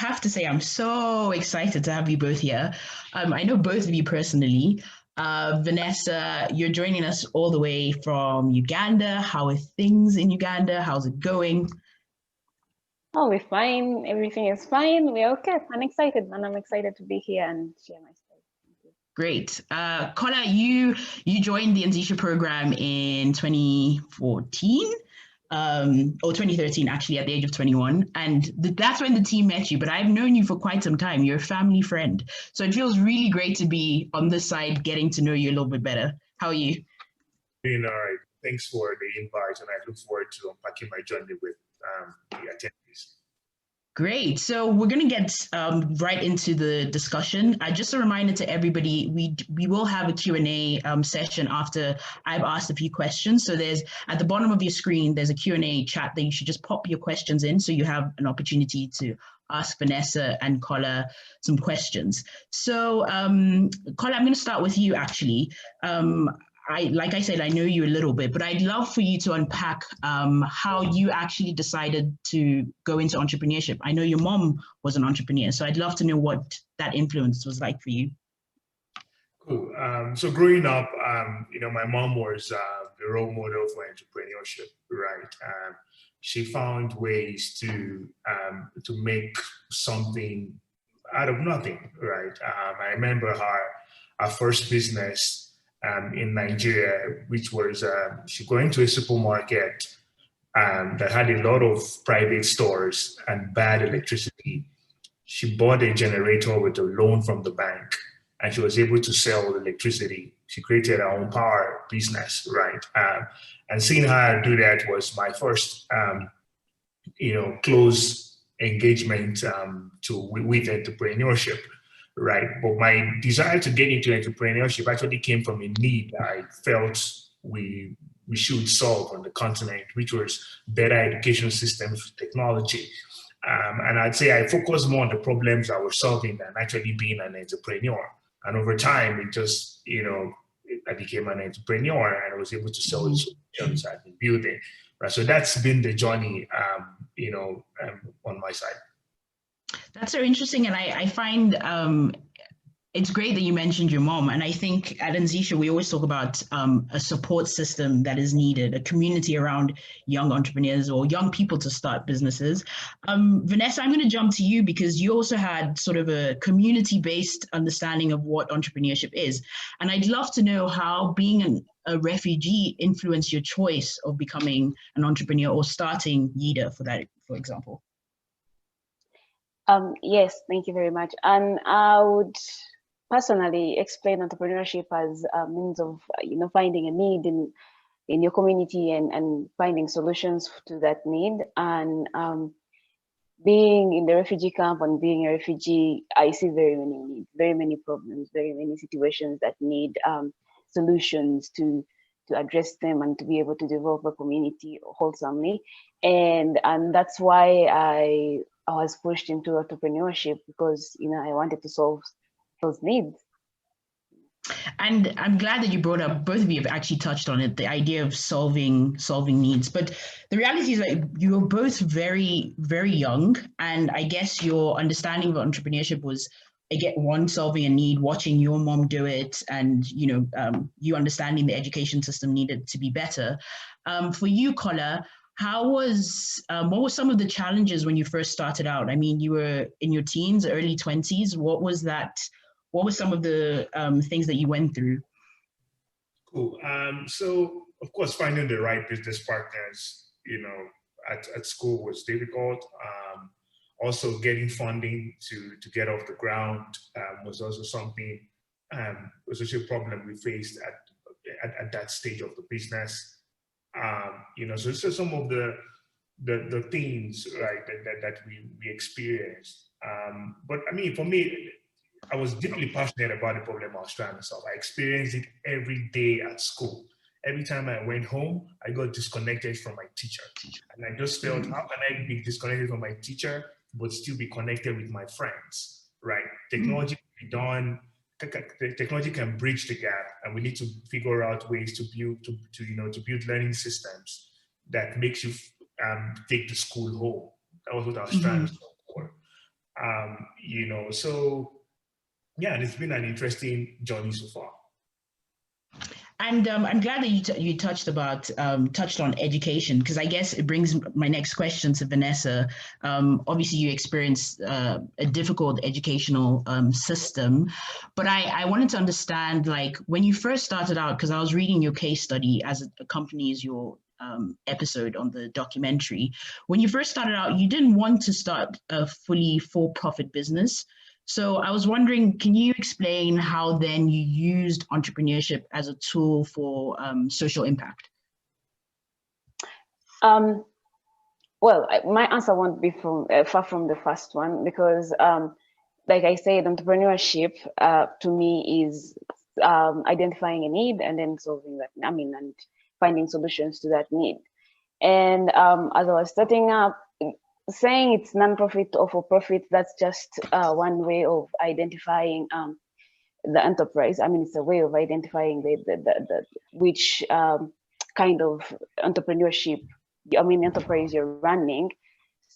have to say I'm so excited to have you both here. I know both of you personally. Vanessa, you're joining us all the way from Uganda. How are things in Uganda? How's it going? Oh, we're fine. Everything is fine. We're okay. I'm excited, and I'm excited to be here and share my story. Thank you. Great. Kola, you joined the Anzisha program in 2014. Or 2013, actually, at the age of 21. And that's when the team met you. But I've known you for quite some time. You're a family friend. So it feels really great to be on this side, getting to know you a little bit better. How are you? Doing all right. Thanks for the invite. And I look forward to unpacking my journey with the attendees. Great. So we're going to get right into the discussion. Just a reminder to everybody, we will have a Q&A session after I've asked a few questions. So there's at the bottom of your screen, there's a Q&A chat that you should just pop your questions in so you have an opportunity to ask Vanessa and Kola some questions. So Kola, I'm going to start with you actually. Like I said, I know you a little bit, but I'd love for you to unpack how you actually decided to go into entrepreneurship. I know your mom was an entrepreneur, so I'd love to know what that influence was like for you. Cool. So growing up, my mom was the role model for entrepreneurship, right? She found ways to make something out of nothing, right? I remember her first business in Nigeria, which was she going to a supermarket that had a lot of private stores and bad electricity. She bought a generator with a loan from the bank, and she was able to sell electricity. She created her own power business, right? And seeing her do that was my first, close engagement with entrepreneurship. Right, but my desire to get into entrepreneurship actually came from a need that I felt we should solve on the continent, which was better education systems with technology. And I'd say I focused more on the problems I was solving than actually being an entrepreneur. And over time, it just, I became an entrepreneur and I was able to sell the solutions I've been building. Right, so that's been the journey, on my side. That's so interesting. And I find it's great that you mentioned your mom. And I think at Anzisha, we always talk about a support system that is needed, a community around young entrepreneurs or young people to start businesses. Vanessa, I'm going to jump to you because you also had sort of a community-based understanding of what entrepreneurship is. And I'd love to know how being a refugee influenced your choice of becoming an entrepreneur or starting YIDA for example. Yes, thank you very much. And I would personally explain entrepreneurship as a means of, finding a need in your community and finding solutions to that need. And being in the refugee camp and being a refugee, I see very many needs, very many problems, very many situations that need solutions to address them and to be able to develop a community wholesomely. And that's why I was pushed into entrepreneurship because, I wanted to solve those needs. And I'm glad that you brought up, both of you have actually touched on it, the idea of solving needs. But the reality is that you were both very, very young. And I guess your understanding of entrepreneurship was, one, solving a need, watching your mom do it, and, you understanding the education system needed to be better. For you, Kola, what were some of the challenges when you first started out? I mean, you were in your teens, early 20s. What were some of the things that you went through? Cool. So, of course, finding the right business partners, at school was difficult. Also, getting funding to get off the ground was also something, was also a problem we faced at that stage of the business. So some of the things, right, that we experienced. But I mean, for me, I was deeply passionate about the problem I was trying to solve. I experienced it every day at school. Every time I went home, I got disconnected from my teacher. And I just felt, how can I be disconnected from my teacher, but still be connected with my friends, right? Technology can be done. Technology can bridge the gap, and we need to figure out ways to build learning systems that makes you take the school home. That was what I was trying to solve for. So yeah, it's been an interesting journey so far. And I'm glad that you touched on education, because I guess it brings my next question to Vanessa. Obviously, you experienced a difficult educational system, but I wanted to understand, like, when you first started out, because I was reading your case study as it accompanies your episode on the documentary. When you first started out, you didn't want to start a fully for-profit business. So I was wondering, can you explain how then you used entrepreneurship as a tool for social impact? Well, my answer won't be far from the first one, because like I said, entrepreneurship to me is identifying a need and then solving that, and finding solutions to that need. And as I was starting up, saying it's non-profit or for-profit, that's just one way of identifying the enterprise. It's a way of identifying the which kind of entrepreneurship, enterprise you're running.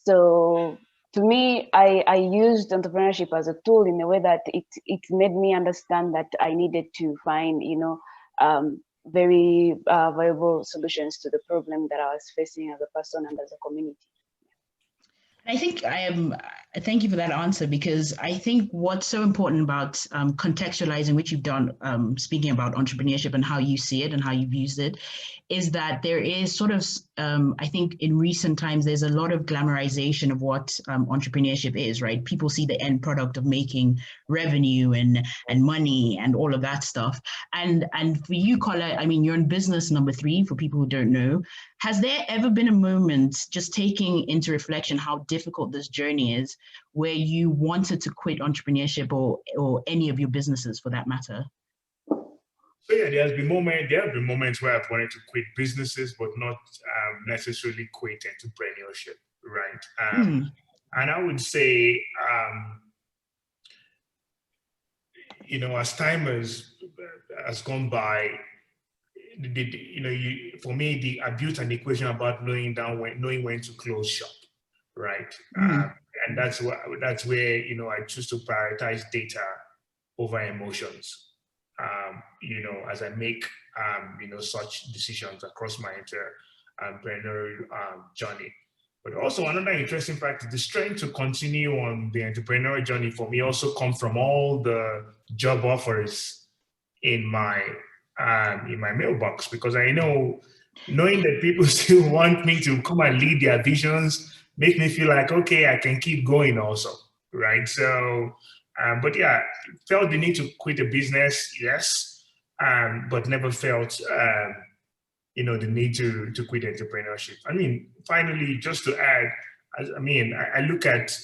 So to me, I used entrepreneurship as a tool in a way that it made me understand that I needed to find, very viable solutions to the problem that I was facing as a person and as a community. I think thank you for that answer, because I think what's so important about contextualizing, which you've done, speaking about entrepreneurship and how you see it and how you've used it, is that there is sort of, I think in recent times, there's a lot of glamorization of what entrepreneurship is, right? People see the end product of making revenue and money and all of that stuff. And for you, Kola, you're in business number 3, for people who don't know. Has there ever been a moment, just taking into reflection how difficult this journey is, where you wanted to quit entrepreneurship or any of your businesses for that matter? So yeah, there have been moments where I've wanted to quit businesses, but not necessarily quit entrepreneurship, right? And I would say, as time has gone by, for me, I built an equation about knowing when to close shop, right? And that's where I choose to prioritize data over emotions. As I make such decisions across my entrepreneurial journey. But also another interesting fact is the strength to continue on the entrepreneurial journey for me also comes from all the job offers in my mailbox, because I knowing that people still want me to come and lead their visions make me feel like, okay, I can keep going also, right? So, but yeah, felt the need to quit a business, yes, but never felt, the need to quit entrepreneurship. Finally, just to add, I look at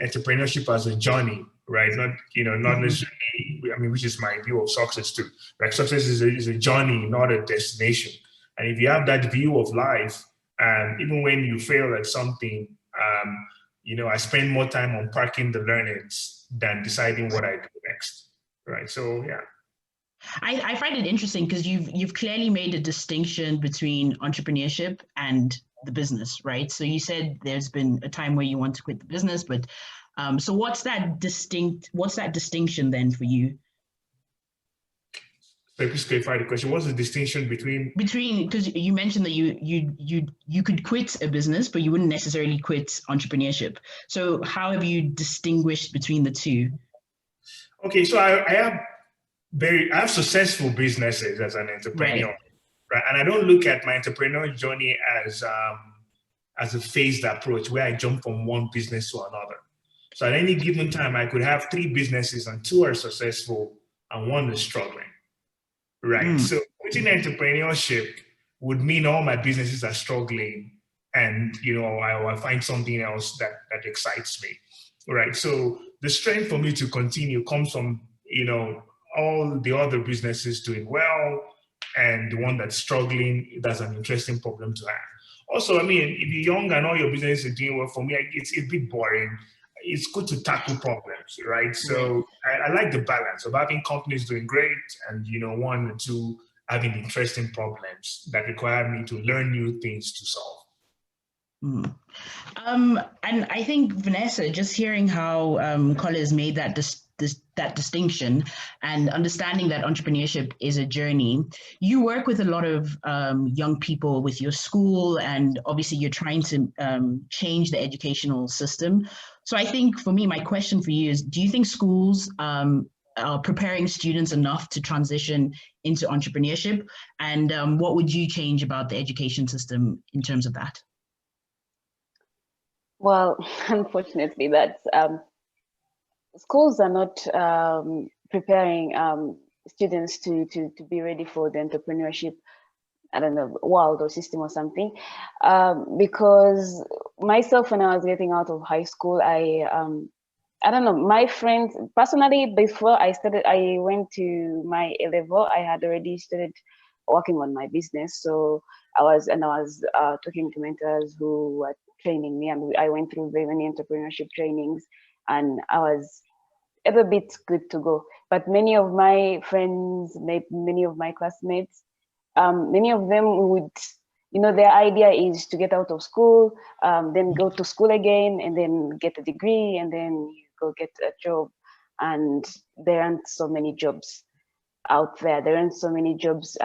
entrepreneurship as a journey, right? Not necessarily, which is my view of success too. Like success is a journey, not a destination. And if you have that view of life, even when you fail at something, I spend more time unpacking the learnings than deciding what I do next, right? So yeah. I find it interesting because you've clearly made a distinction between entrepreneurship and the business, right? So you said there's been a time where you want to quit the business, but so what's that distinction then for you? So please clarify the question. What's the distinction between, because you mentioned that you could quit a business, but you wouldn't necessarily quit entrepreneurship. So how have you distinguished between the two? Okay, so I have successful businesses as an entrepreneur, right? And I don't look at my entrepreneurial journey as a phased approach where I jump from one business to another. So at any given time, I could have 3 businesses and 2 are successful and 1 is struggling, right? So quitting entrepreneurship would mean all my businesses are struggling, and I find something else that excites me, right? So the strength for me to continue comes from all the other businesses doing well, and the one that's struggling, that's an interesting problem to have. Also, if you're young and all your businesses are doing well, for me, it's a bit boring. It's good to tackle problems, right? So I like the balance of having companies doing great and 1 or 2 having interesting problems that require me to learn new things to solve. Mm. And I think, Vanessa, just hearing how Kola has made that distinction and understanding that entrepreneurship is a journey, you work with a lot of young people with your school, and obviously you're trying to change the educational system. So I think for me, my question for you is, do you think schools are preparing students enough to transition into entrepreneurship? And what would you change about the education system in terms of that? Well, unfortunately, that's schools are not preparing students to be ready for the entrepreneurship, I don't know, world or system or something. Because myself, when I was getting out of high school, I don't know, my friends, personally, before I went to my A level, I had already started working on my business. So I was talking to mentors who were training me, and I went through very many entrepreneurship trainings, and I was every bit good to go. But many of my friends, many of my classmates, many of them would, their idea is to get out of school, then go to school again, and then get a degree, and then you go get a job. And there aren't so many jobs out there. There aren't so many jobs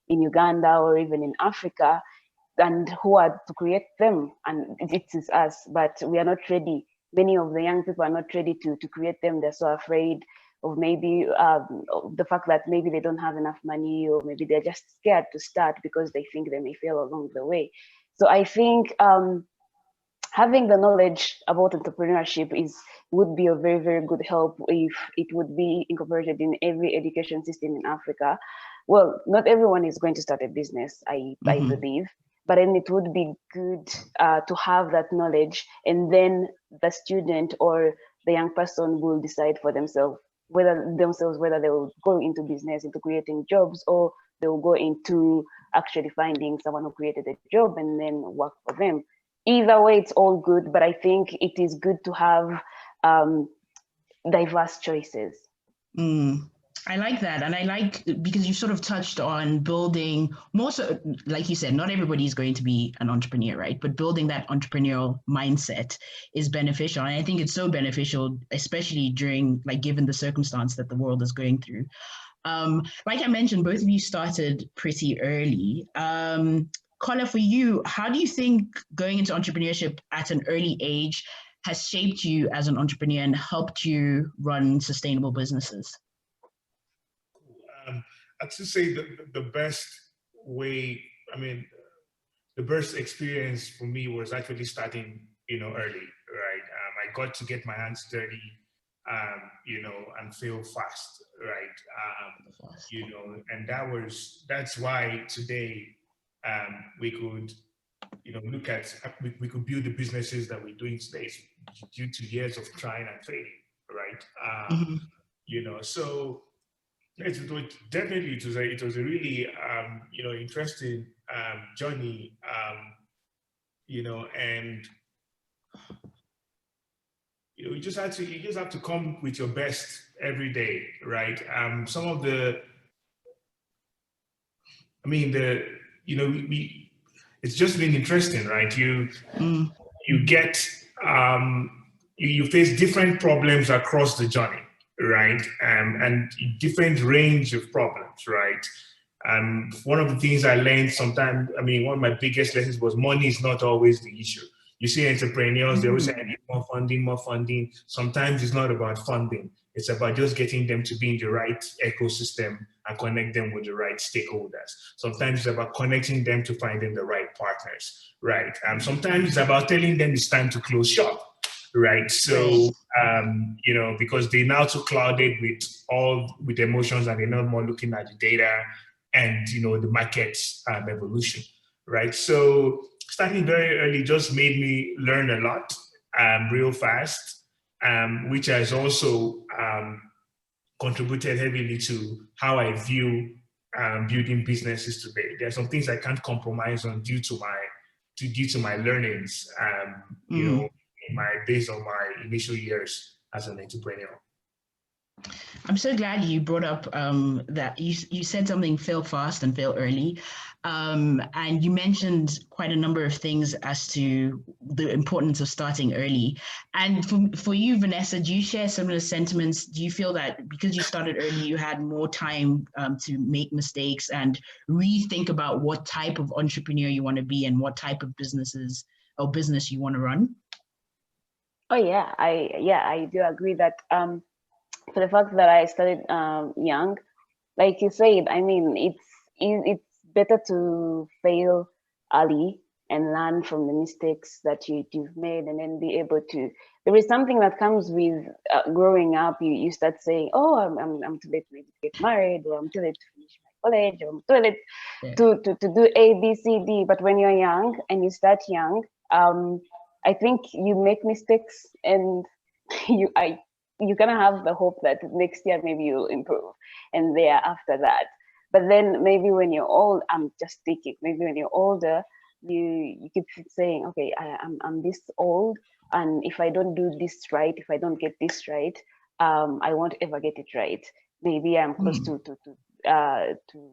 in Uganda or even in Africa, and who are to create them? And it is us, but we are not ready. Many of the young people are not ready to create them. They're so afraid of maybe of the fact that maybe they don't have enough money, or maybe they're just scared to start because they think they may fail along the way. So I think having the knowledge about entrepreneurship would be a very, very good help if it would be incorporated in every education system in Africa. Well, not everyone is going to start a business, I believe, but then it would be good to have that knowledge, and then the student or the young person will decide for themselves whether they will go into business, into creating jobs, or they will go into actually finding someone who created a job and then work for them. Either way, it's all good, but I think it is good to have diverse choices. I like that. And I like, because you sort of touched on building more, so like you said, not everybody is going to be an entrepreneur, right? But building that entrepreneurial mindset is beneficial. And I think it's so beneficial, especially during, like, given the circumstance that the world is going through. Like I mentioned, both of you started pretty early. Kola, for you, how do you think going into entrepreneurship at an early age has shaped you as an entrepreneur and helped you run sustainable businesses? I'd just say the best way, the best experience for me was actually starting, early, right? I got to get my hands dirty, and fail fast, right? And that's why today we could, look at, we could build the businesses that we're doing today due to years of trying and failing, right? So definitely it was a really interesting journey, and you just have to come with your best every day, right? Some of the, it's just been interesting, right? You get you face different problems across the journey, right? And different range of problems, right? One of the things I learned sometimes, one of my biggest lessons was money is not always the issue. You see entrepreneurs, they always say, I need more funding, more funding. Sometimes it's not about funding. It's about just getting them to be in the right ecosystem and connect them with the right stakeholders. Sometimes it's about connecting them to finding the right partners, right? Sometimes it's about telling them it's time to close shop. Right. So, because they're now too clouded with emotions, and they're not more looking at the data and, the market's evolution. Right. So starting very early just made me learn a lot real fast, which has also contributed heavily to how I view building businesses today. There are some things I can't compromise on due to my learnings, based on my initial years as an entrepreneur. I'm so glad you brought up that you said something, fail fast and fail early. And you mentioned quite a number of things as to the importance of starting early. And for you, Vanessa, do you share similar sentiments? Do you feel that because you started early, you had more time to make mistakes and rethink about what type of entrepreneur you want to be and what type of business you want to run? Oh yeah, I do agree that for the fact that I started young, like you said, I mean, it's better to fail early and learn from the mistakes that you've made, and then be able to. There is something that comes with growing up. You start saying, "Oh, I'm too late maybe to get married, or I'm too late to finish my college, or I'm too late to do A, B, C, D." But when you're young and you start young, I think you make mistakes, and you're gonna have the hope that next year maybe you'll improve, and there after that. But then maybe when you're old, I'm just thinking, maybe when you're older, you keep saying, okay, I'm this old, and if I don't do this right, if I don't get this right, I won't ever get it right. Maybe I'm close to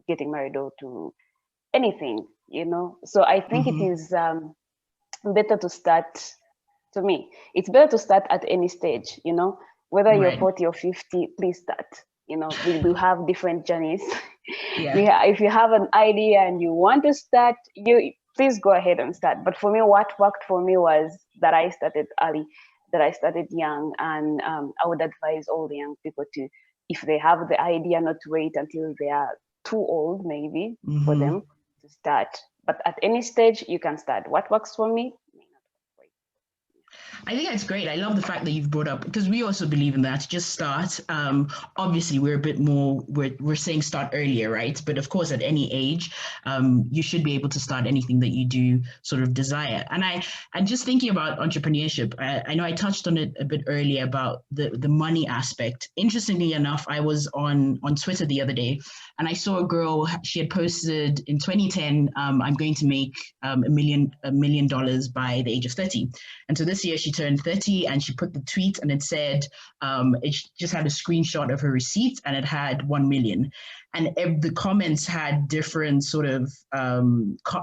getting married or to anything, you know. So I think it is better to start. To me, it's better to start at any stage, you know, whether you're Right. 40 or 50, please start. You know, we will have different journeys. Yeah. If you have an idea and you want to start, you please go ahead and start. But for me, what worked for me was that I started early, that I started young, and I would advise all the young people to, if they have the idea, not to wait until they are too old, maybe for them to start. But at any stage, you can start. What works for me may not work for you. I think that's great. I love the fact that you've brought up, because we also believe in that. Just start. Obviously, we're a bit more. We're saying start earlier, right? But of course, at any age, you should be able to start anything that you do sort of desire. And just thinking about entrepreneurship, I know I touched on it a bit earlier about the money aspect. Interestingly enough, I was on Twitter the other day, and I saw a girl. She had posted in 2010, "I'm going to make $1 million by the age of 30." And so this year she turned 30, and she put the tweet, and it said, it just had a screenshot of her receipt, and it had 1 million. And the comments had different sort of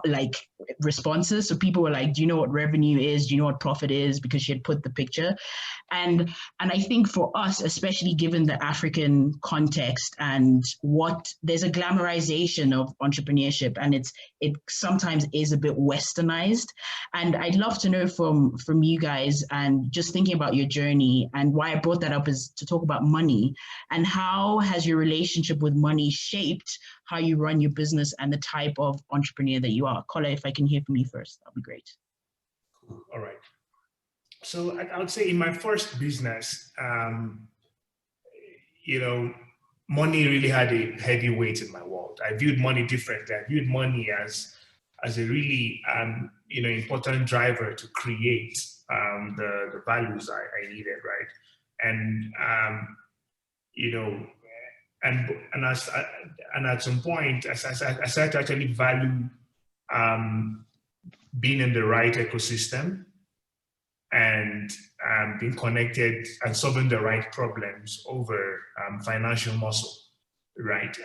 like responses. So people were like, do you know what revenue is? Do you know what profit is? Because she had put the picture. And I think for us, especially given the African context and what there's a glamorization of entrepreneurship, and it sometimes is a bit westernized. And I'd love to know from you guys, and just thinking about your journey, and why I brought that up is to talk about money, and how has your relationship with money shaped how you run your business and the type of entrepreneur that you are. Kola, if I can hear from you first, that'd be great. All right. So I would say in my first business, you know, money really had a heavy weight in my world. I viewed money differently. I viewed money as a really, important driver to create the values I needed, right? And and at some point, I started to actually value being in the right ecosystem and being connected and solving the right problems over financial muscle, right?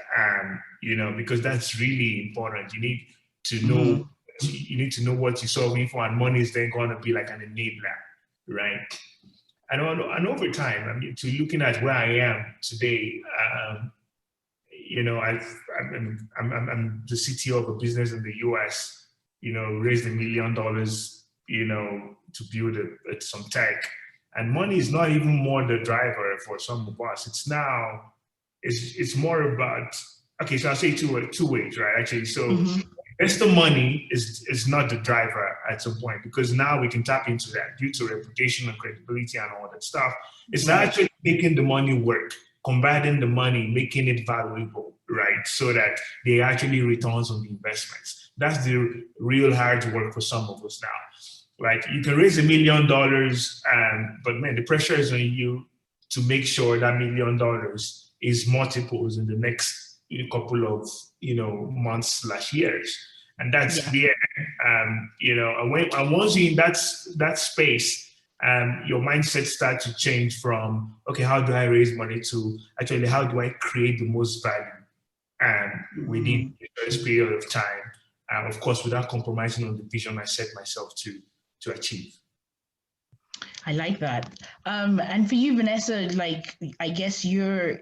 Because that's really important. You need to know what you're solving for, and money is then going to be like an enabler, right? And over time, I mean, to looking at where I am today, I'm the CTO of a business in the US. Raised $1 million, to build some tech, and money is not even more the driver for some of us. It's more about, okay. So I'll say two ways, right? Actually, so. Investor money is not the driver at some point, because now we can tap into that due to reputation and credibility and all that stuff. It's actually making the money work, converting the money, making it valuable, right? So that they actually returns on the investments. That's the real hard work for some of us now. Like, you can raise $1 million, but man, the pressure is on you to make sure that $1 million is multiples in the next couple of months/years, and that's and once you're in that space, your mindset starts to change from, okay, how do I raise money, to actually, how do I create the most value within a short period of time? Of course, without compromising on the vision I set myself to achieve. I like that. And for you, Vanessa, like, I guess you're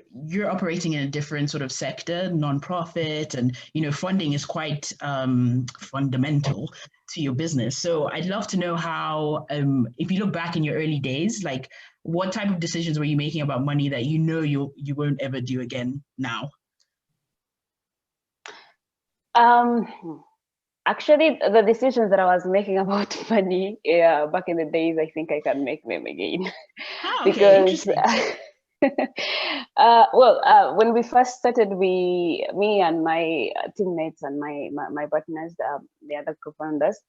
operating in a different sort of sector, nonprofit, and funding is quite fundamental to your business. So I'd love to know how, if you look back in your early days, like what type of decisions were you making about money that you won't ever do again now? Actually, the decisions that I was making about money back in the days, I think I can make them again. Oh, okay, because interesting. when we first started, me and my teammates and my partners, the other co-founders,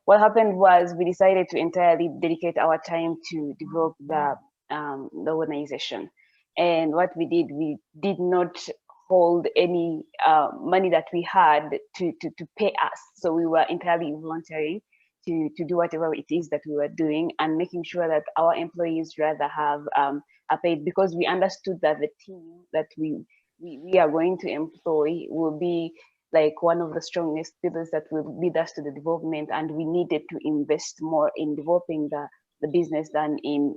what happened was we decided to entirely dedicate our time to develop the organization. And what we did not hold any money that we had to pay us. So we were entirely volunteering to do whatever it is that we were doing, and making sure that our employees rather have are paid, because we understood that the team that we are going to employ will be like one of the strongest pillars that will lead us to the development, and we needed to invest more in developing the business than in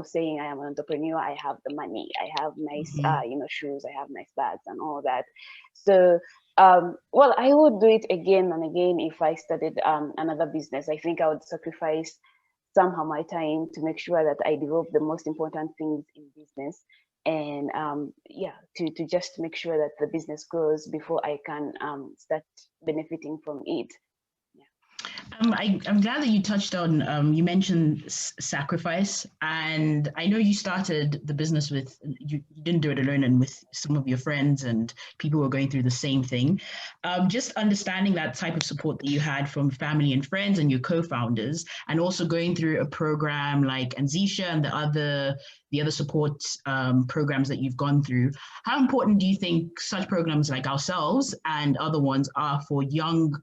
saying I am an entrepreneur, I have the money, I have nice shoes, I have nice bags and all that. So well, I would do it again and again if I started another business. I think I would sacrifice somehow my time to make sure that I develop the most important things in business, and to just make sure that the business grows before I can start benefiting from it. I'm glad that you touched on, you mentioned sacrifice, and I know you started the business with, you didn't do it alone, and with some of your friends and people who are going through the same thing. Just understanding that type of support that you had from family and friends and your co-founders, and also going through a program like Anzisha and the other support programs that you've gone through. How important do you think such programs like ourselves and other ones are for young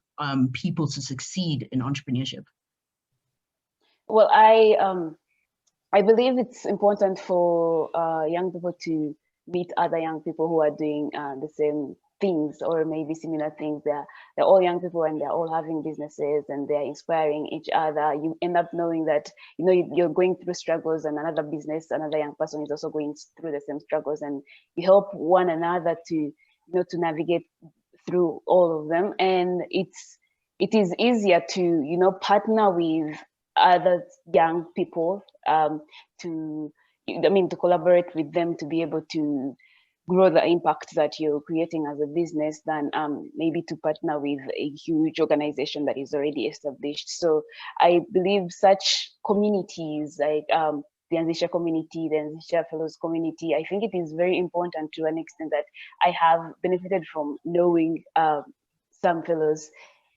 people to succeed in entrepreneurship? Well, I believe it's important for young people to meet other young people who are doing the same things, or maybe similar things. They're all young people and they're all having businesses and they're inspiring each other. You end up knowing that you're going through struggles, and another young person is also going through the same struggles, and you help one another to to navigate through all of them. And it is easier to partner with other young people to collaborate with them to be able to grow the impact that you're creating as a business, than maybe to partner with a huge organization that is already established. So I believe such communities like the Anzisha community, the Anzisha Fellows community, I think it is very important to an extent that I have benefited from knowing some fellows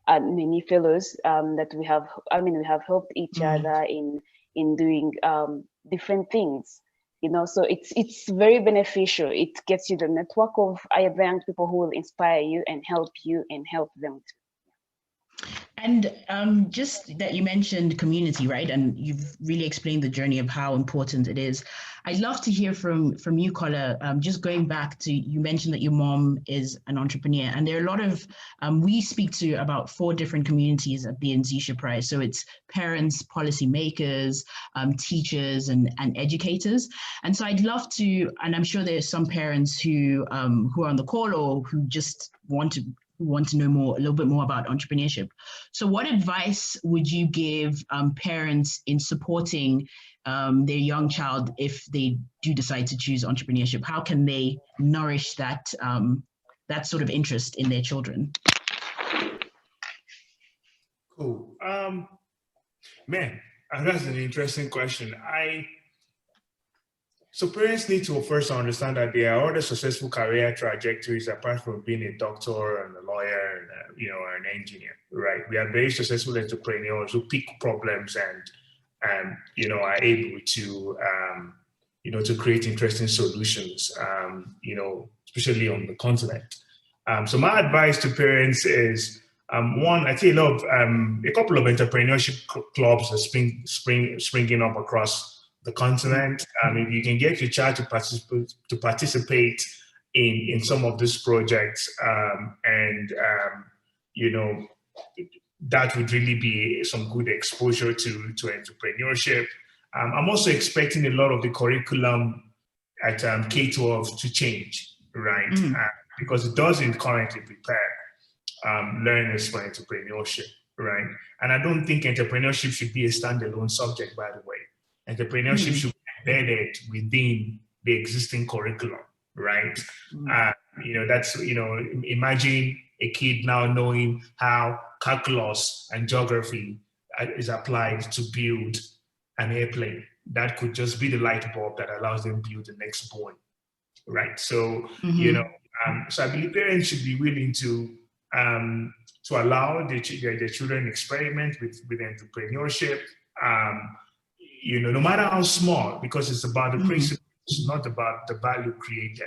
and many fellows that we have. We have helped each other in doing different things. So it's very beneficial. It gets you the network of other young people who will inspire you and help them too. And just that you mentioned community, right? And you've really explained the journey of how important it is. I'd love to hear from you, Kola. Just going back to, you mentioned that your mom is an entrepreneur, and there are a lot of, we speak to about 4 different communities at the Anzisha Prize. So it's parents, policymakers, teachers, and educators. And so I'd love to, and I'm sure there's some parents who are on the call, or who just want to know a little bit more about entrepreneurship. So what advice would you give parents in supporting their young child if they do decide to choose entrepreneurship? How can they nourish that sort of interest in their children? Cool. Man, that's an interesting question. So parents need to first understand that there are other successful career trajectories apart from being a doctor and a lawyer and or an engineer, right? We are very successful entrepreneurs who pick problems and are able to to create interesting solutions, especially on the continent. So my advice to parents is One, I see a couple of entrepreneurship clubs are springing up across the continent. If you can get your child to participate in some of these projects, that would really be some good exposure to entrepreneurship. I'm also expecting a lot of the curriculum at K-12 to change, right? Because it doesn't currently prepare learners for entrepreneurship, right? And I don't think entrepreneurship should be a standalone subject, by the way. Entrepreneurship should be embedded within the existing curriculum, right? Imagine a kid now knowing how calculus and geography is applied to build an airplane. That could just be the light bulb that allows them to build the next Boeing, right? So, so I believe parents should be willing to allow their children experiment with entrepreneurship, no matter how small, because it's about the principle, it's not about the value created,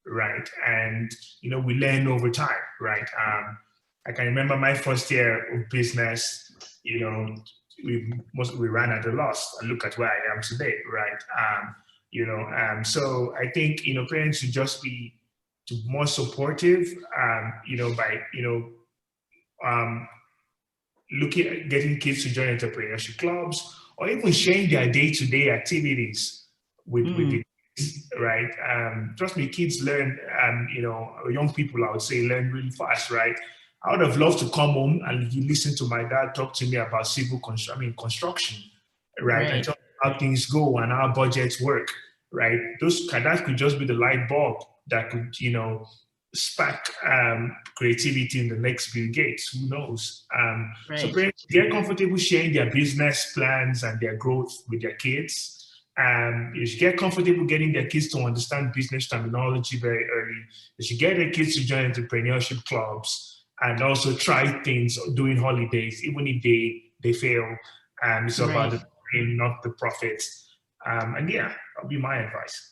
right? And, we learn over time, right? I can remember my first year of business, we ran at a loss, and look at where I am today, right? So I think, parents should just be more supportive, by, looking at getting kids to join entrepreneurship clubs, or even sharing their day-to-day activities with the kids, right? Trust me, kids learn, young people, I would say, learn really fast, right? I would have loved to come home and you listen to my dad talk to me about construction, right? And talk how things go and how budgets work, right? That could just be the light bulb that could, spark creativity in the next Bill Gates. Who knows? So parents get comfortable sharing their business plans and their growth with their kids. You should get comfortable getting their kids to understand business terminology very early. You should get their kids to join entrepreneurship clubs and also try things during holidays, even if they fail. It's about the dream, not the profits. And yeah, that'll be my advice.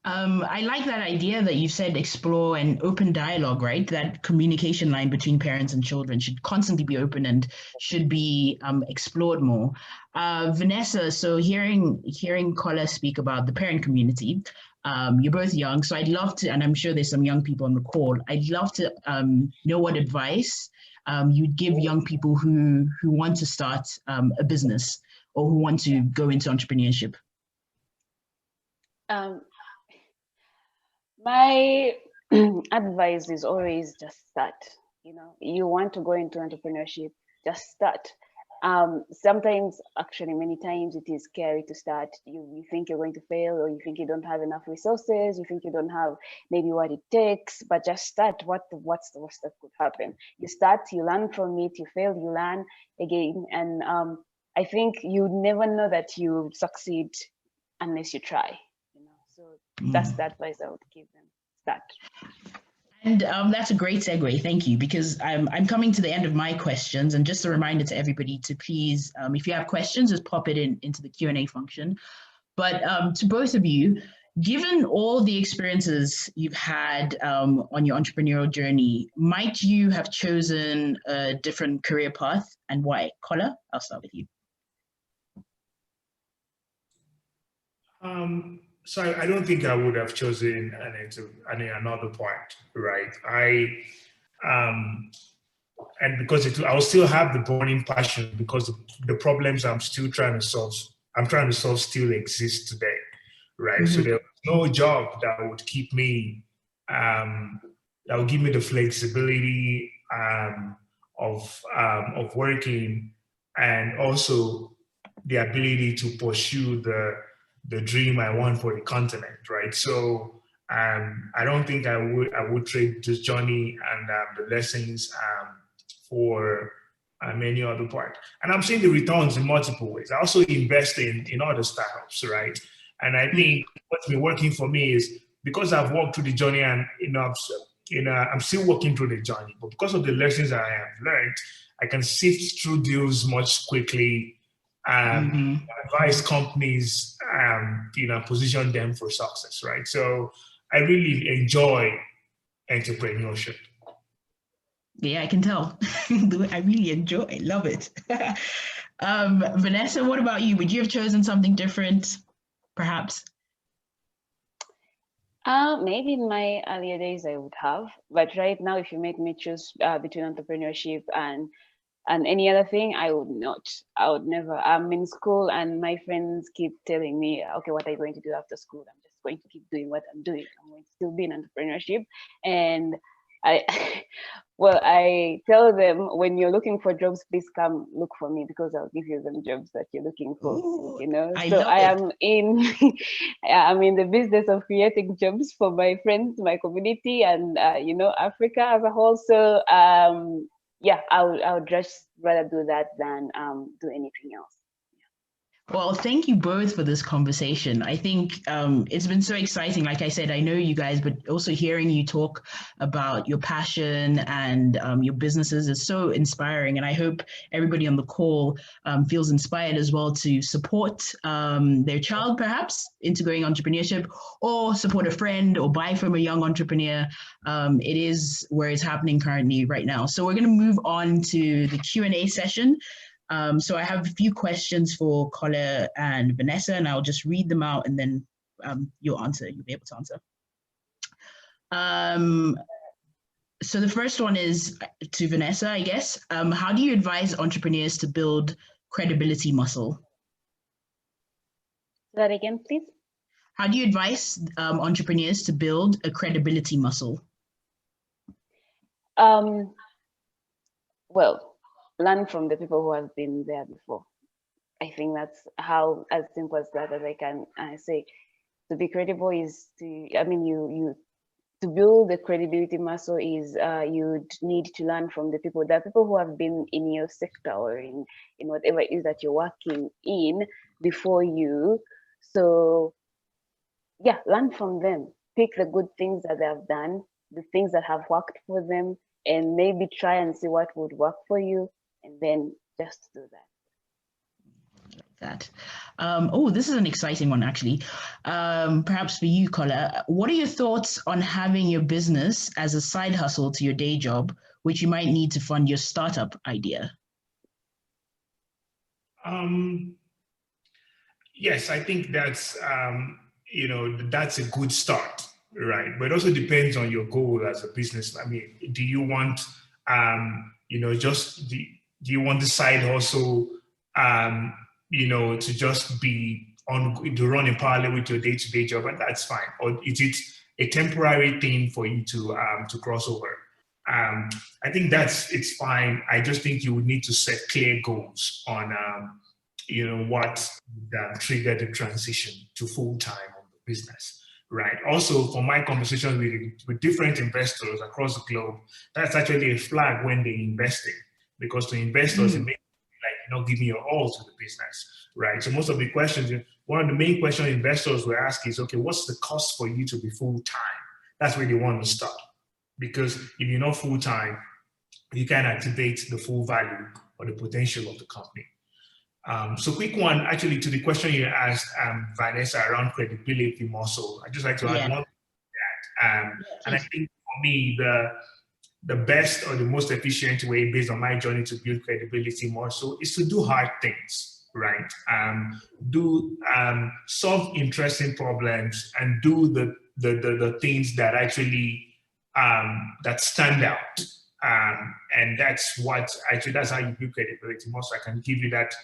I like that idea that you said explore and open dialogue, right? That communication line between parents and children should constantly be open and should be explored more. Vanessa, so hearing Kola speak about the parent community, you're both young, so I'd love to, and I'm sure there's some young people on the call, I'd love to know what advice you'd give young people who want to start a business or who want to go into entrepreneurship. My advice is always just start. You want to go into entrepreneurship, just start. Sometimes, actually, many times it is scary to start. You think you're going to fail, or you think you don't have enough resources, you think you don't have maybe what it takes, but just start. What's the worst that could happen? You start, you learn from it, you fail, you learn again. And I think you never know that you succeed unless you try. So that's the advice I would give them. Start. And that's a great segue. Thank you, because I'm coming to the end of my questions, and just a reminder to everybody to please, if you have questions, just pop it into the Q&A function. But to both of you, given all the experiences you've had on your entrepreneurial journey, might you have chosen a different career path, and why? Kola, I'll start with you. So I don't think I would have chosen another part, right? And because I will still have the burning passion, because the problems I'm trying to solve still exist today, right? So there's no job that would keep me, that would give me the flexibility of working, and also the ability to pursue the dream I want for the continent, right? So I don't think I would trade this journey and the lessons for many other part. And I'm seeing the returns in multiple ways. I also invest in other startups, right? And I think what's been working for me is because I've walked through the journey, and I'm still working through the journey, but because of the lessons I have learned, I can sift through deals much quickly. Advise companies, position them for success, right? So I really enjoy entrepreneurship. Yeah, I can tell. I really enjoy it. Love it. Vanessa, what about you? Would you have chosen something different, perhaps? Maybe in my earlier days I would have, but right now, if you make me choose between entrepreneurship and any other thing, I would not. I would never. I'm in school and my friends keep telling me, okay, what are you going to do after school? I'm just going to keep doing what I'm doing. I'm going to still be in entrepreneurship. And I, well, I tell them, when you're looking for jobs, please come look for me, because I'll give you them jobs that you're looking for. Ooh, I So love I it. am in, I'm in the business of creating jobs for my friends, my community, and Africa as a whole. So yeah, I would just rather do that than do anything else. Well, thank you both for this conversation. I think it's been so exciting. Like I said, I know you guys, but also hearing you talk about your passion and your businesses is so inspiring. And I hope everybody on the call feels inspired as well to support their child, perhaps, into going entrepreneurship, or support a friend or buy from a young entrepreneur. It is where it's happening currently right now. So we're going to move on to the Q&A session. So I have a few questions for Kola and Vanessa, and I'll just read them out, and then you'll be able to answer. So the first one is to Vanessa, I guess. How do you advise entrepreneurs to build credibility muscle? Say that again, please. How do you advise entrepreneurs to build a credibility muscle? Well, learn from the people who have been there before. I think that's how, as simple as that, as I can say. To be credible is to build the credibility muscle is you'd need to learn from the people. There are people who have been in your sector or in whatever it is that you're working in before you. So yeah, learn from them. Pick the good things that they have done, the things that have worked for them, and maybe try and see what would work for you, and then just do that. Oh, this is an exciting one, actually. Perhaps for you, Kola, what are your thoughts on having your business as a side hustle to your day job, which you might need to fund your startup idea? Yes, I think that's that's a good start, right? But it also depends on your goal as a business. I mean, do you want do you want the side hustle to just be to run in parallel with your day-to-day job, and that's fine? Or is it a temporary thing for you to cross over? I think it's fine. I just think you would need to set clear goals on what triggered the transition to full-time on the business, right? Also, for my conversations with different investors across the globe, that's actually a flag when they're investing, because to investors, it may giving your all to the business, right? So most of the questions, one of the main questions investors will ask is, okay, what's the cost for you to be full-time? That's where they want to start. Because if you're not full-time, you can't activate the full value or the potential of the company. So quick one, actually, to the question you asked, Vanessa, around credibility muscle. I'd just like to add one to that. And I think for me, the best or the most efficient way, based on my journey to build credibility muscle, is to do hard things, right? Solve interesting problems and do the things that actually that stand out. And that's how you build credibility muscle. I can give you that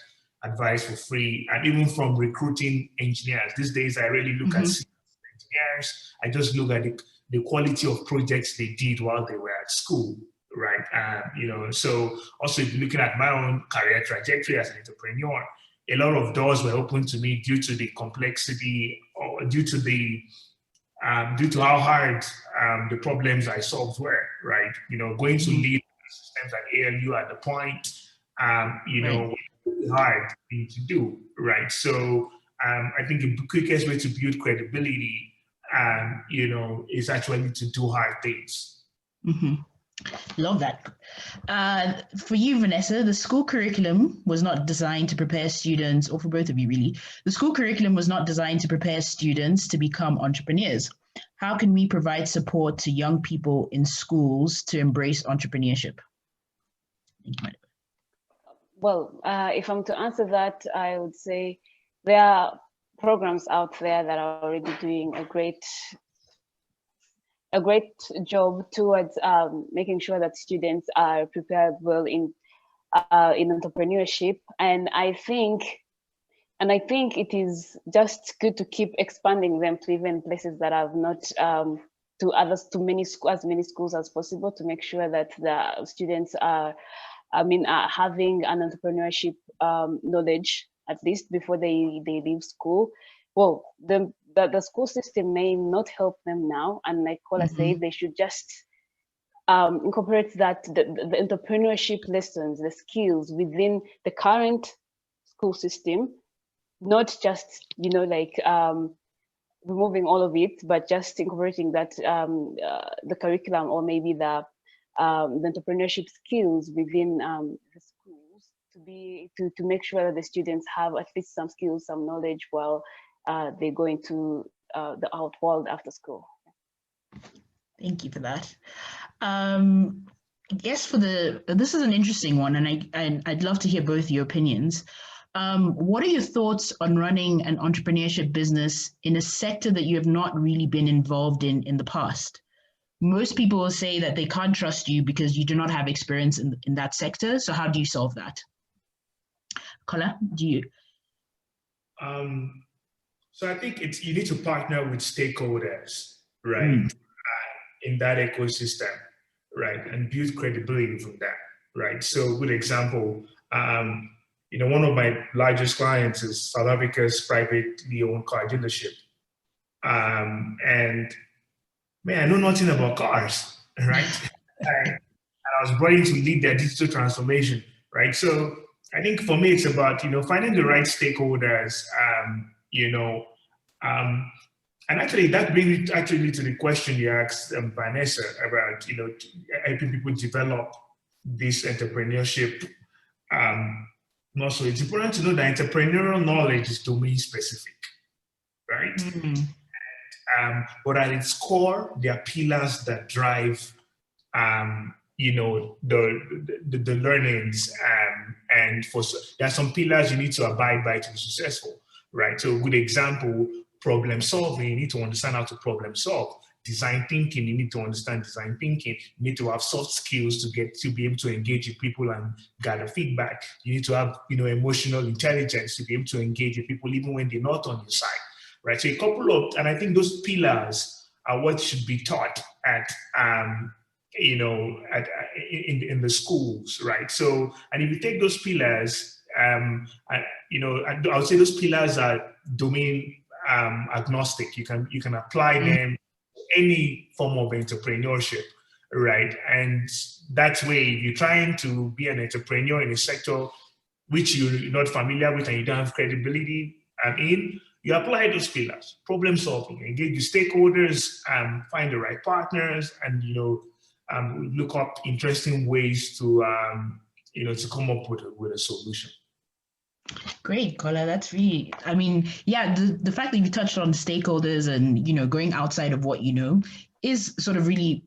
advice for free, and even from recruiting engineers. These days, I really look at engineers. I just look at the quality of projects they did while they were at school, right? So also, if you're looking at my own career trajectory as an entrepreneur, a lot of doors were opened to me due to the complexity, or due to how hard the problems I solved were, right? Going to lead systems at ALU at the point, hard thing to do, right? So I think the quickest way to build credibility, is actually to do hard things. Love that. For you, Vanessa, the school curriculum was not designed to prepare students, or for both of you really, the school curriculum was not designed to prepare students to become entrepreneurs. How can we provide support to young people in schools to embrace entrepreneurship? Well, if I'm to answer that, I would say there are programs out there that are already doing a great job towards making sure that students are prepared well in entrepreneurship, and I think it is just good to keep expanding them to even places that have not to as many schools as possible, to make sure that the students are having an entrepreneurship knowledge at least before they leave school. Well, the school system may not help them now, and like Kola said, they should just incorporate that the entrepreneurship lessons, the skills within the current school system, not just removing all of it, but just incorporating that the curriculum, or maybe the entrepreneurship skills within the schools, to make sure that the students have at least some skills, some knowledge while they go into the out world after school. Thank you for that. I guess this is an interesting one, and I'd love to hear both your opinions. What are your thoughts on running an entrepreneurship business in a sector that you have not really been involved in the past? Most people will say that they can't trust you because you do not have experience in that sector. So how do you solve that? Kola, do you? So I think you need to partner with stakeholders, right, in that ecosystem, right, and build credibility from that, right? So, good example, one of my largest clients is South Africa's privately owned car dealership, and man, I know nothing about cars, right? And I was brought in to lead their digital transformation, right? So I think for me, it's about finding the right stakeholders, and actually that brings me to the question you asked Vanessa about helping people develop this entrepreneurship. Also, it's important to know that entrepreneurial knowledge is domain specific, right? But at its core, there are pillars that drive, the learnings, and there are some pillars you need to abide by to be successful, right? So, a good example: problem solving. You need to understand how to problem solve. Design thinking. You need to understand design thinking. You need to have soft skills to be able to engage with people and gather feedback. You need to have emotional intelligence to be able to engage with people even when they're not on your side. Right, so and I think those pillars are what should be taught at, in the schools, right? So, and if you take those pillars, I would say those pillars are domain agnostic. You can apply them to any form of entrepreneurship, right? And that way, if you're trying to be an entrepreneur in a sector which you're not familiar with and you don't have credibility in, you apply those pillars: problem solving, engage with stakeholders, find the right partners, and look up interesting ways to to come up with a solution. Great, Kola. That's really, the fact that you touched on stakeholders and going outside of what you know is sort of really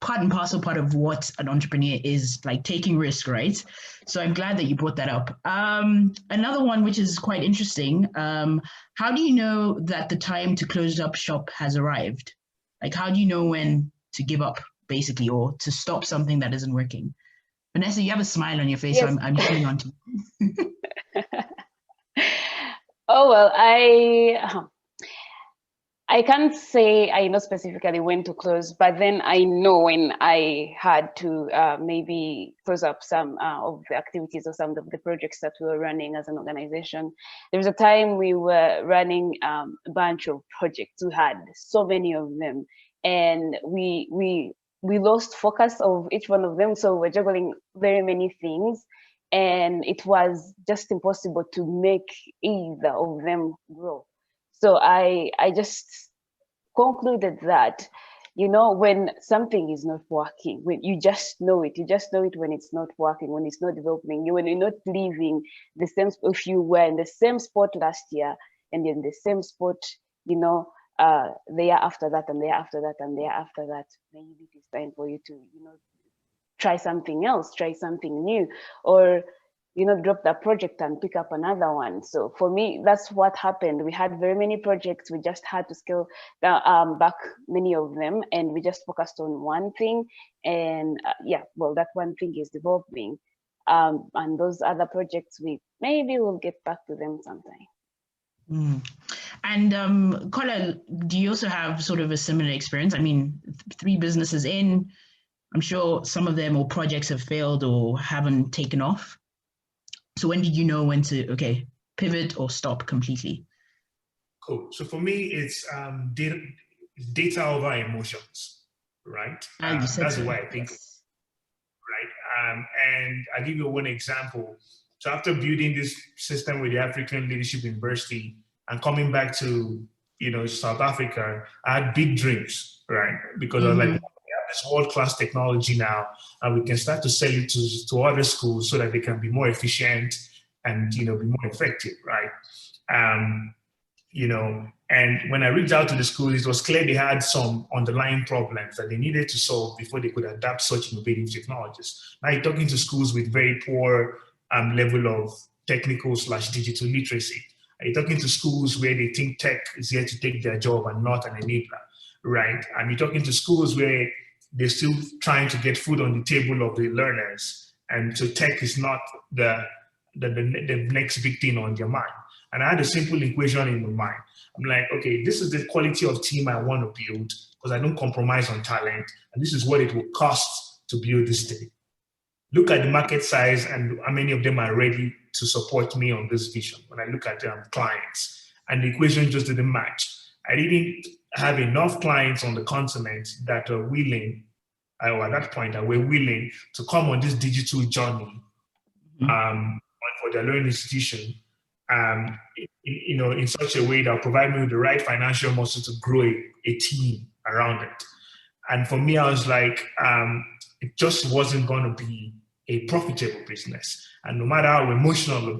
part and parcel part of what an entrepreneur is, like taking risk, right? So I'm glad that you brought that up. Another one, which is quite interesting, how do you know that the time to close up shop has arrived? Like, how do you know when to give up, basically, or to stop something that isn't working? Vanessa, you have a smile on your face, yes. So I'm hanging on to you. Oh, well, I can't say I know specifically when to close, but then I know when I had to maybe close up some of the activities or some of the projects that we were running as an organization. There was a time we were running a bunch of projects. We had so many of them, and we lost focus of each one of them. So we're juggling very many things, and it was just impossible to make either of them grow. So I just concluded that, when something is not working, when you just know it when it's not working, when it's not developing, when you're not leaving the same, if you were in the same spot last year and in the same spot, the year after that and the year after that and the year after that, maybe it is time for you to, try something else, try something new, or drop that project and pick up another one. So for me, that's what happened. We had very many projects. We just had to scale back many of them, and we just focused on one thing. And that one thing is developing. And those other projects, maybe we'll get back to them sometime. And Kola, do you also have sort of a similar experience? I mean, 3 businesses in, I'm sure some of them or projects have failed or haven't taken off. So when did you know when to, pivot or stop completely? Cool. So for me, it's data over emotions, right? That's the way I think, right? And I'll give you one example. So after building this system with the African Leadership University and coming back to, South Africa, I had big dreams, right? Because I was like, we have this world-class technology now, and we can start to sell it to other schools so that they can be more efficient and, be more effective, right? And when I reached out to the schools, it was clear they had some underlying problems that they needed to solve before they could adapt such innovative technologies. Now you're talking to schools with very poor level of technical/digital literacy. You're talking to schools where they think tech is here to take their job and not an enabler, right? And you're talking to schools where they're still trying to get food on the table of the learners. And so tech is not the next big thing on their mind. And I had a simple equation in my mind. I'm like, okay, this is the quality of team I want to build because I don't compromise on talent. And this is what it will cost to build this thing. Look at the market size and how many of them are ready to support me on this vision. When I look at clients, and the equation just didn't match. I didn't have enough clients on the continent that are willing, or at that point, that were willing to come on this digital journey for their learning institution, in such a way that will provide me with the right financial muscle to grow a team around it. And for me, I was like, it just wasn't going to be a profitable business. And no matter how emotional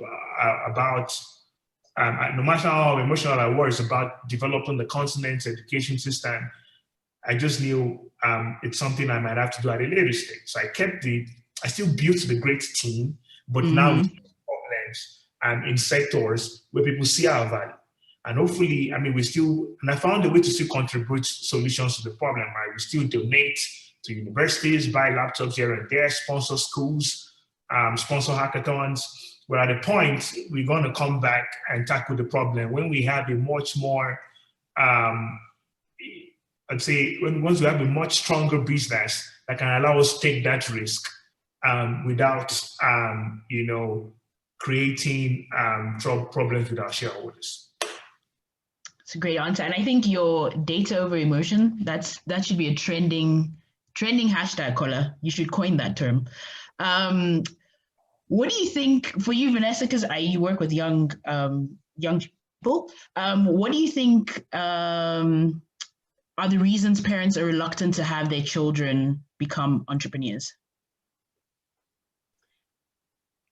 no matter how emotional I was about developing the continent's education system, I just knew it's something I might have to do at a later stage. So I still built the great team, but now with problems in sectors where people see our value. And hopefully, and I found a way to still contribute solutions to the problem, right? We still donate to universities, buy laptops here and there, sponsor schools, sponsor hackathons. But at a point, we're going to come back and tackle the problem when we have a much more, once we have a much stronger business that can allow us to take that risk without, creating problems with our shareholders. It's a great answer. And I think your data over emotion, that should be a trending hashtag, Kola. You should coin that term. What do you think for you, Vanessa, because you work with young people, what do you think are the reasons parents are reluctant to have their children become entrepreneurs?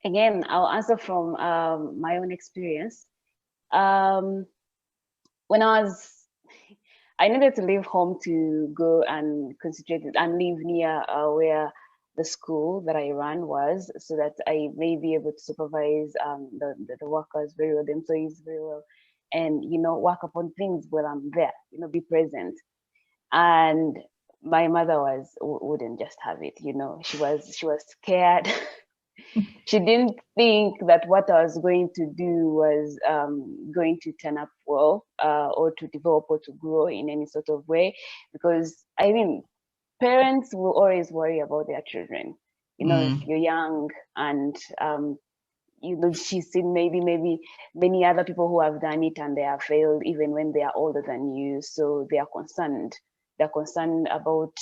Again, I'll answer from my own experience. When I needed to leave home to go and concentrate and live near where the school that I ran was, so that I may be able to supervise the workers very well, the employees very well, and work upon things while I'm there, be present. And my mother wouldn't just have it, she was scared. She didn't think that what I was going to do was going to turn up well, or to develop or to grow in any sort of way, because parents will always worry about their children. If you're young and she's seen maybe many other people who have done it and they have failed even when they are older than you, so they are concerned. They're concerned about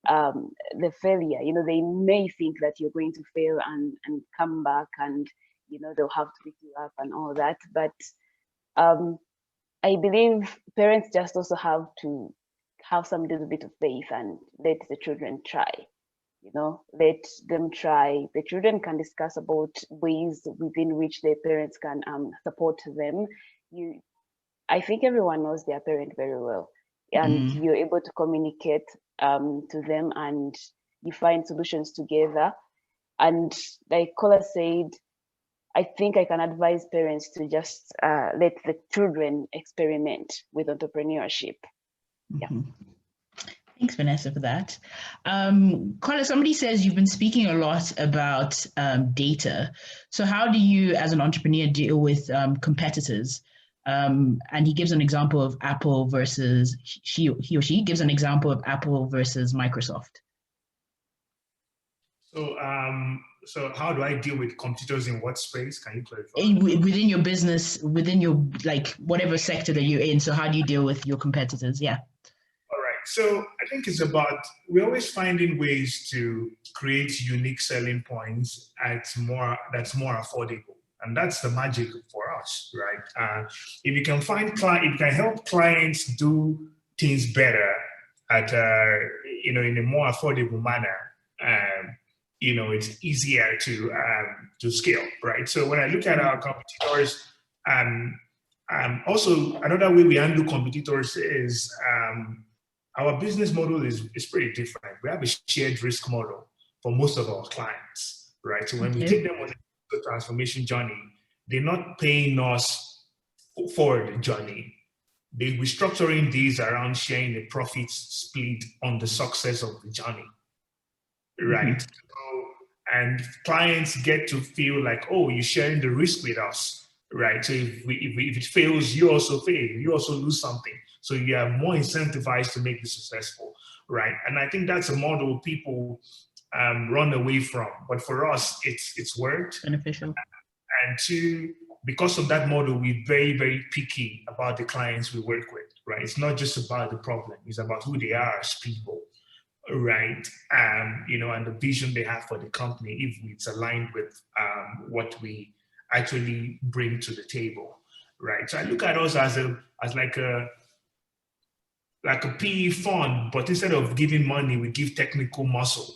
the failure. They may think that you're going to fail and come back, and they'll have to pick you up and all that. But I believe parents just also have to have some little bit of faith and let the children try. Let them try. The children can discuss about ways within which their parents can support them. I think everyone knows their parent very well, and you're able to communicate to them, and you find solutions together. And like Kola said, I think I can advise parents to just let the children experiment with entrepreneurship. Yeah. Thanks, Vanessa, for that. Kola, somebody says you've been speaking a lot about data. So how do you, as an entrepreneur, deal with competitors? And he gives an example of Apple versus, he or she gives an example of Apple versus Microsoft. So how do I deal with competitors in what space? Can you clarify? Within your business, within your, like, whatever sector that you're in. So how do you deal with your competitors? Yeah. All right. So I think it's about, we're always finding ways to create unique selling points that's more affordable. And that's the magic for us, right? If you can find if you can help clients do things better at, in a more affordable manner, it's easier to scale, right? So when I look at our competitors, also another way we handle competitors is our business model is pretty different. We have a shared risk model for most of our clients, right? So when we take them on the transformation journey, they're not paying us for the journey. We're structuring these around sharing the profits split on the success of the journey, right? And clients get to feel like, oh, you're sharing the risk with us, right? So if it fails, you also fail. You also lose something. So you are more incentivized to make this successful, right? And I think that's a model people run away from. But for us, it's worked. Beneficial. And two, because of that model, we're very, very picky about the clients we work with, right? It's not just about the problem. It's about who they are as people. Right, and the vision they have for the company, if it's aligned with what we actually bring to the table, right? So I look at us as like a PE fund, but instead of giving money, we give technical muscle,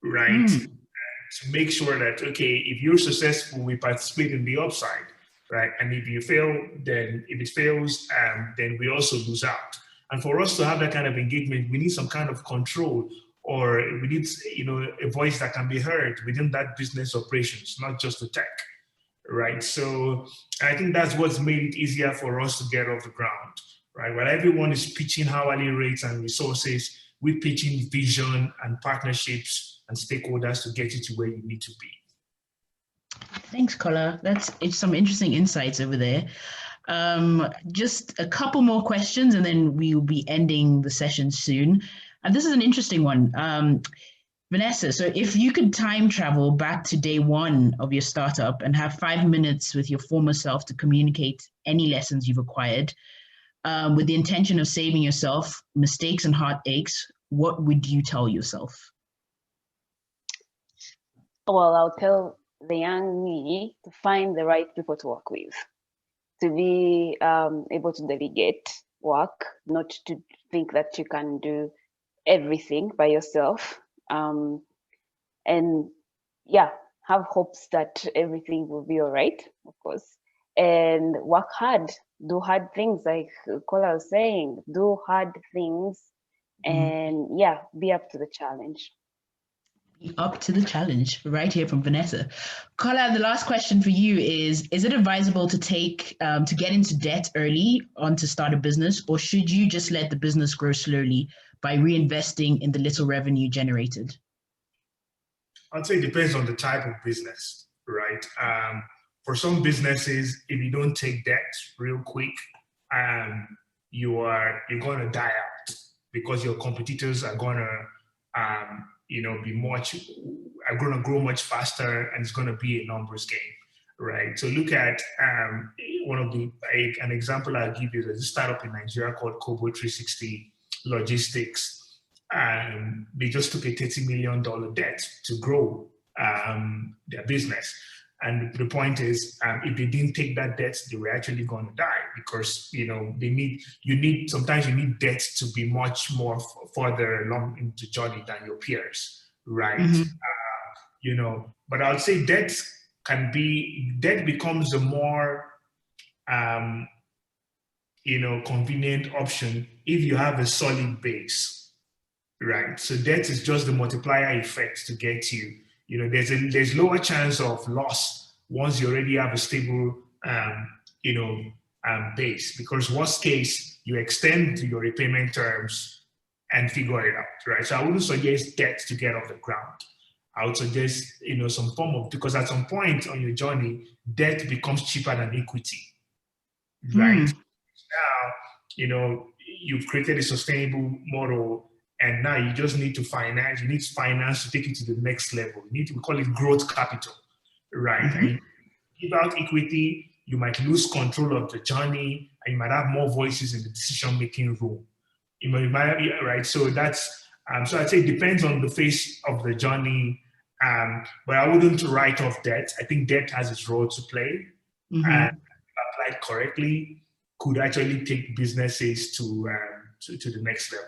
right? To make sure that, okay, if you're successful, we participate in the upside, right? And if you fail, then if it fails, then we also lose out. And for us to have that kind of engagement, we need some kind of control, or we need, a voice that can be heard within that business operations, not just the tech, right? So I think that's what's made it easier for us to get off the ground, right? While everyone is pitching hourly rates and resources, we're pitching vision and partnerships and stakeholders to get you to where you need to be. Thanks, Kola. It's some interesting insights over there. Just a couple more questions and then we will be ending the session soon. And this is an interesting one. Vanessa, so if you could time travel back to day one of your startup and have 5 minutes with your former self to communicate any lessons you've acquired, with the intention of saving yourself mistakes and heartaches, what would you tell yourself? Well, I'll tell the young me to find the right people to work with, to be able to delegate work, not to think that you can do everything by yourself. And yeah, have hopes that everything will be all right, of course. And work hard, do hard things, like Kola was saying, do hard things, and yeah, be up to the challenge. Up to the challenge, right here from Vanessa. Kola, the last question for you is it advisable to to get into debt early on to start a business, or should you just let the business grow slowly by reinvesting in the little revenue generated? I'd say it depends on the type of business, right? For some businesses, if you don't take debt real quick, you're going to die out because your competitors are going to are going to grow much faster, and it's going to be a numbers game, right? So look at an example I'll give you is a startup in Nigeria called Kobo 360 Logistics. They just took a $30 million debt to grow their business. And the point is, if they didn't take that debt, they were actually going to die, because sometimes you need debt to be much more further along into the journey than your peers, right? But I would say debt becomes a more convenient option if you have a solid base, right? So debt is just the multiplier effect to get you. You know, there's lower chance of loss once you already have a stable, base. Because worst case, you extend your repayment terms and figure it out, right? So I wouldn't suggest debt to get off the ground. I would suggest, some form of, because at some point on your journey, debt becomes cheaper than equity, right? Now, you've created a sustainable model, and now you just need to finance. You need finance to take it to the next level. You need to, we call it growth capital, right? And you give out equity, you might lose control of the journey, and you might have more voices in the decision-making room. Right? So that's, so I'd say it depends on the phase of the journey, but I wouldn't write off debt. I think debt has its role to play, and applied correctly, could actually take businesses to the next level.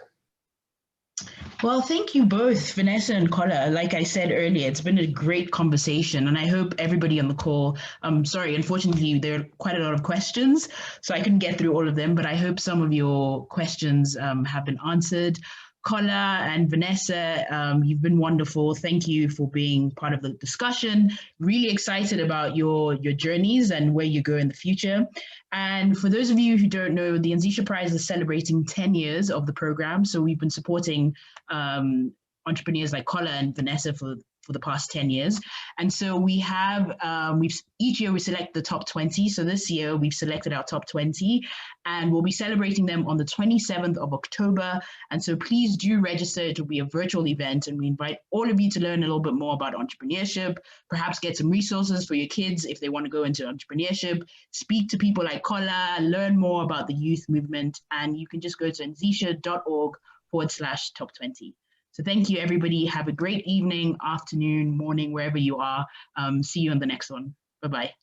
Well, thank you both, Vanessa and Kola. Like I said earlier, it's been a great conversation, and I hope everybody on the call, sorry, unfortunately, there are quite a lot of questions, so I couldn't get through all of them, but I hope some of your questions have been answered. Kola and Vanessa, you've been wonderful. Thank you for being part of the discussion. Really excited about your journeys and where you go in the future. And for those of you who don't know, the Anzisha Prize is celebrating 10 years of the program. So we've been supporting entrepreneurs like Kola and Vanessa for the past 10 years. And so we have, each year we select the top 20. So this year we've selected our top 20 and we'll be celebrating them on the 27th of October. And so please do register. It will be a virtual event and we invite all of you to learn a little bit more about entrepreneurship, perhaps get some resources for your kids if they want to go into entrepreneurship, speak to people like Kola, learn more about the youth movement, and you can just go to anzisha.org/top20. So thank you, everybody. Have a great evening, afternoon, morning, wherever you are. See you on the next one. Bye-bye.